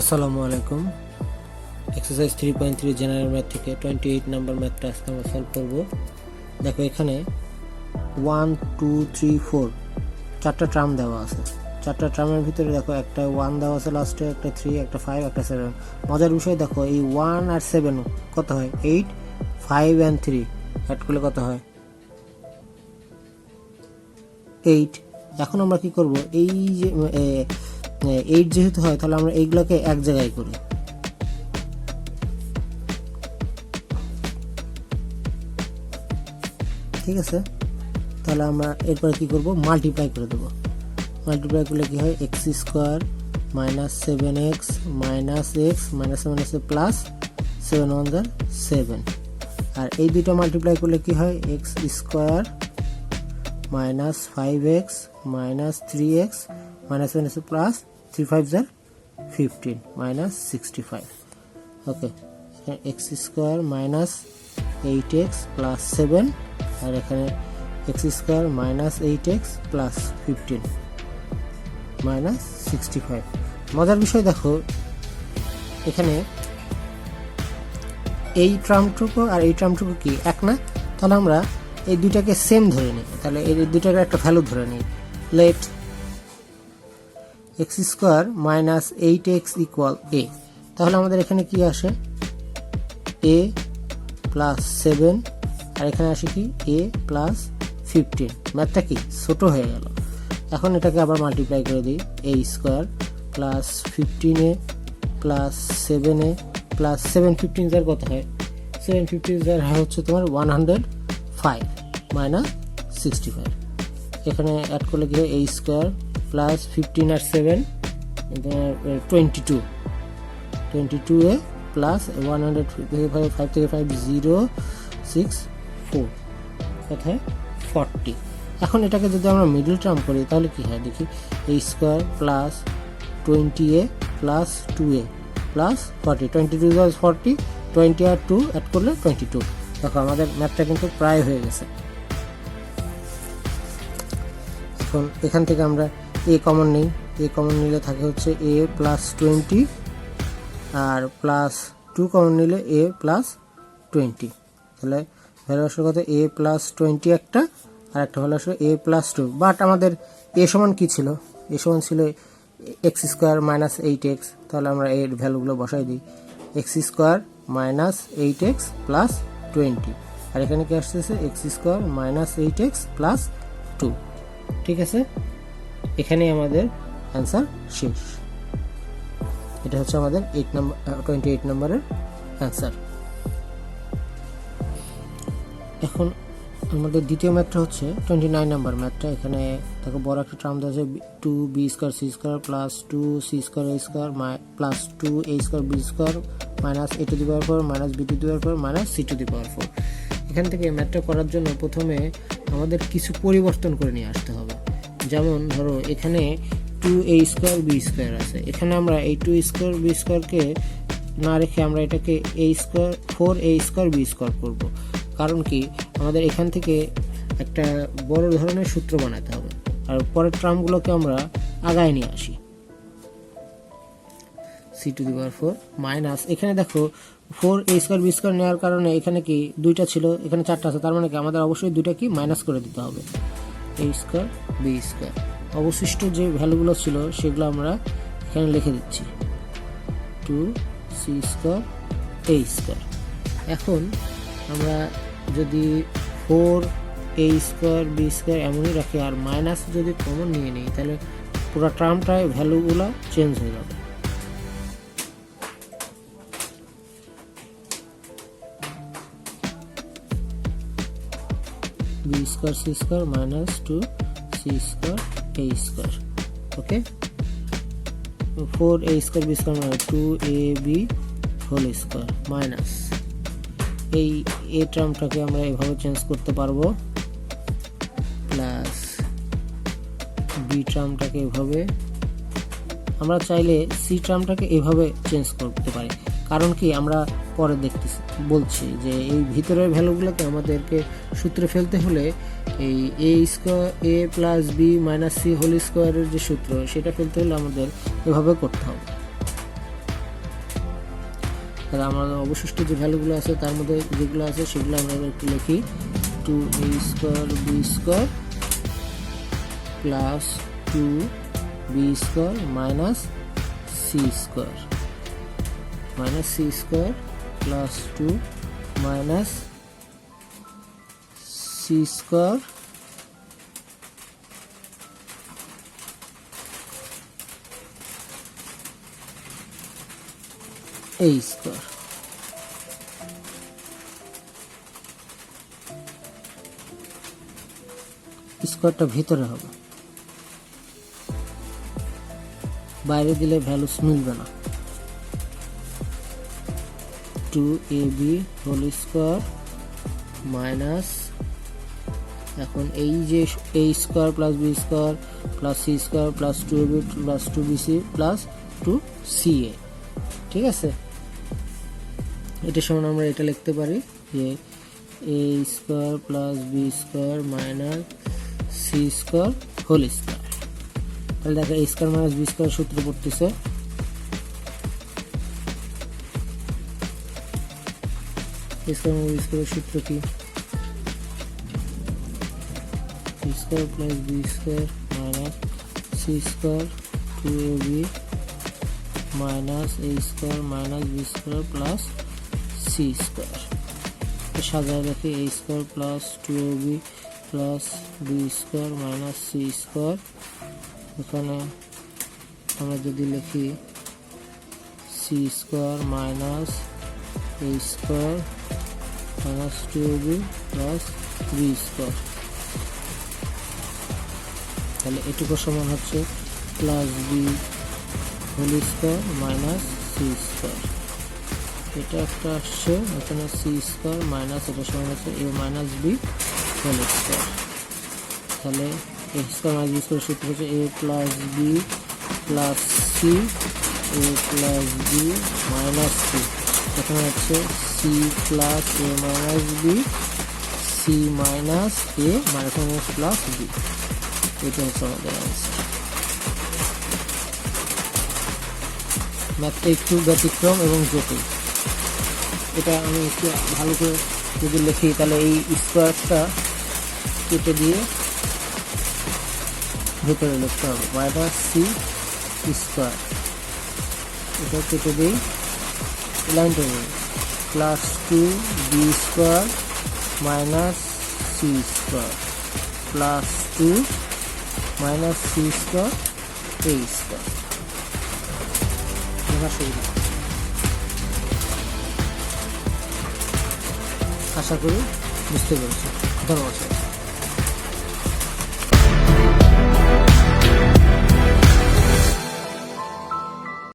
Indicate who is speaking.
Speaker 1: আসসালামু আলাইকুম। Exercise 3.3 general math থেকে 28 নাম্বার ম্যাথটা আজকে আমরা সলভ করব। দেখো এখানে 1 2 3 4 চারটা টার্ম দেওয়া আছে। চারটা টার্মের ভিতরে দেখো একটা 1 দেওয়া আছে লাস্টে, একটা 3, একটা 5, একটা 7। মজার বিষয় দেখো এই 1 আর 7 কত হয়? 8, 5 and 3 অ্যাড করলে কত হয়? 8। এখন আমরা কি করব, এই যে 8 যেহেতু হয় তাহলে আমরা এইগুলোকে এক জায়গায় করি। ঠিক আছে, তাহলে আমরা এরপরে কি করব, মাল্টিপ্লাই করে দেব। মাল্টিপ্লাই করলে কি হয়? X square minus 7x minus x minus 7 plus 7 1 7। আর এই দুটো মাল্টিপ্লাই করলে কি হয়? X square minus 5x minus 3x minus 7 plus 3 5 15 minus 65। Okay, x square minus 8x plus 7, আর এখানে x square minus 8x plus 15 minus 65। মজার বিষয় দেখো এখানে এই টার্মটুকু আর এই টার্মটুকু কি এক না? তাহলে আমরা এই দুইটাকে সেম ধরে নিই, তাহলে এই দুইটাকে একটা ভ্যালু ধরে নিই। Let x square minus 8x equal a. তাহলে আমাদের এখানে কি আসে? এ প্লাস 7, আর এখানে আসে কি? এ প্লাস 15। ম্যাথটা কি ছোট হয়ে গেল। এখন এটাকে আবার মাল্টিপ্লাই করে দিই। A square plus 15a plus 7a plus 7 15 যার কত হয়? 7 15 যার হয় হচ্ছে তোমার 105 মাইনাস 65। এখানে অ্যাড করলে কি হয়? এ স্কোয়ার প্লাস 15 আর 7 22a প্লাস 105 থেকে 5 0 6 4 কোথায়? 40। এখন এটাকে যদি আমরা মিডল টার্ম করি তাহলে কি হয় দেখি। A square plus 20a plus 2a plus 40, 22 40, 20 আর 2 অ্যাড করলে 22। দেখো আমাদের ম্যাথটা কিন্তু প্রায় হয়ে গেছে। এখন এখান থেকে আমরা এ কমন নিই। এ কমন নিলে থাকে হচ্ছে এ প্লাস 20, আর প্লাস 2 কমন নিলে এ প্লাস 20। তাহলে ভ্যালু আসলে কত? এ প্লাস 20 একটা, আর একটা ভ্যালু আসলে এ প্লাস 2। বাট আমাদের এ সমান কি ছিল? এ সমান ছিল এক্স স্কোয়ার মাইনাস 8x। তাহলে আমরা এর ভ্যালুগুলো বসাই দিই। X square minus 8x plus 20, আর এখানে কি আসতেছে? X square minus 8x plus 2। ঠিক আছে, এখানেই আমাদের অ্যান্সার শেষ। এটা হচ্ছে আমাদের 28 নম্বরের অ্যান্সার। এখন আমাদের দ্বিতীয় ম্যাথটা হচ্ছে 29 নাম্বার ম্যাথটা। এখানে দেখো বড় একটা টার্ম দেওয়া আছে 2b square c square plus 2c square a square plus 2a square b square minus a to the power 4 minus b to the power 4 minus c to the power 4। এখান থেকে ম্যাথটা করার জন্য প্রথমে আমাদের কিছু পরিবর্তন করে নিয়ে আসতে হবে। যেমন ধরো এখানে 2a স্কোয়ার b স্কোয়ার আছে, এখানে আমরা এই 2 স্কোয়ার b স্কোয়ারকে না রেখে আমরা এটাকে a square 4a square b square করবো। কারণ কি, আমাদের এখান থেকে একটা বড় ধরনের সূত্র বানাতে হবে, আর পরের টার্মগুলোকে আমরা আগায় নিয়ে আসি। C to the power 4 minus, এখানে দেখো 4a স্কোয়ার b স্কোয়ার নেওয়ার কারণে এখানে কি দুইটা ছিল, এখানে চারটা আছে, তার মানে কি আমাদের অবশ্যই দুইটা কি মাইনাস করে দিতে হবে। a স্কোয়ার b স্কোয়ার, অবশিষ্ট যে ভ্যালুগুলো ছিল সেগুলো আমরা এখানে লিখে দিচ্ছি 2c স্কোয়ার a স্কোয়ার। এখন আমরা যদি 4a স্কোয়ার b স্কোয়ার এমনই রাখি আর মাইনাস যদি কমন নিয়ে নিই তাহলে পুরো টার্মটায় ভ্যালুগুলো চেঞ্জ হয়ে যাবে। b square c square minus 2c square a square. Okay, 4a square b square মানে 2ab হোল স্কোয়ার মাইনাস এই এ টার্মটাকে আমরা এভাবে চেঞ্জ করতে পারবো, প্লাস বি টার্মটাকে এভাবে, আমরা চাইলে সি টার্মটাকে এভাবে চেঞ্জ করতে পারি। কারণ কি, আমরা পরে দেখতেছি বলছি যে এই ভিতরের ভ্যালুগুলোকে আমাদেরকে সূত্রে ফেলতে হলে এই a square a plus b minus c whole স্কোয়ারের যে সূত্র সেটা ফেলতে হলে আমাদের এভাবে করতে হবে। তাহলে আমাদের অবশিষ্ট যে ভ্যালুগুলো আছে তার মধ্যে যেগুলো আছে সেগুলো আমরা একটু লিখি 2a square b square plus 2b square minus c square plus 2 minus c square a square. স্কোয়ারটা ভিতরে হবে, বাইরে দিলে ভ্যালুস মিলবে না। 2ab হোল স্কোয়ার মাইনাস, এখন এই যে a square plus b square plus c square plus 2ab plus 2bc plus 2ca, ঠিক আছে। এটার সমান আমরা এটা লিখতে পারি যে a square plus b square minus c square whole square. তাহলে দেখো a square minus b square সূত্র পড়তেছে স্কোয়ার মাইনাস b স্কোয়ারের সূত্র কি? a square plus b square minus c square 2ab minus a square minus b square plus c square. সাজায় রাখি a square plus 2ab plus b square minus c square. এখানে আমরা যদি লিখি c square minus a square minus 2ab plus b square, তাহলে এটুকু সমান হচ্ছে plus b whole square minus c square. এটা একটা আসছে এখানে c স্কোয়ার মাইনাস এটা সমান হচ্ছে a minus b whole square. তাহলে a square minus b square সূত্র হচ্ছে a plus b plus c a plus b minus c। এখানে হচ্ছে c plus a minus b c minus a minus plus b। এটা হচ্ছে আমাদের answer. ম্যাথটা একটু ব্যতিক্রম এবং জটিল। এটা আমি একটু ভালো করে যদি লিখি তাহলে এই স্কোয়ারটা কেটে দিয়ে ভেতরে লিখতে হবে মাইনাস সি স্কোয়ার, এটা কেটে দিই লাইনটা নিই plus 2b square minus c square plus 2 minus c square a square. আশা করি বুঝতে পেরেছি। ধন্যবাদ।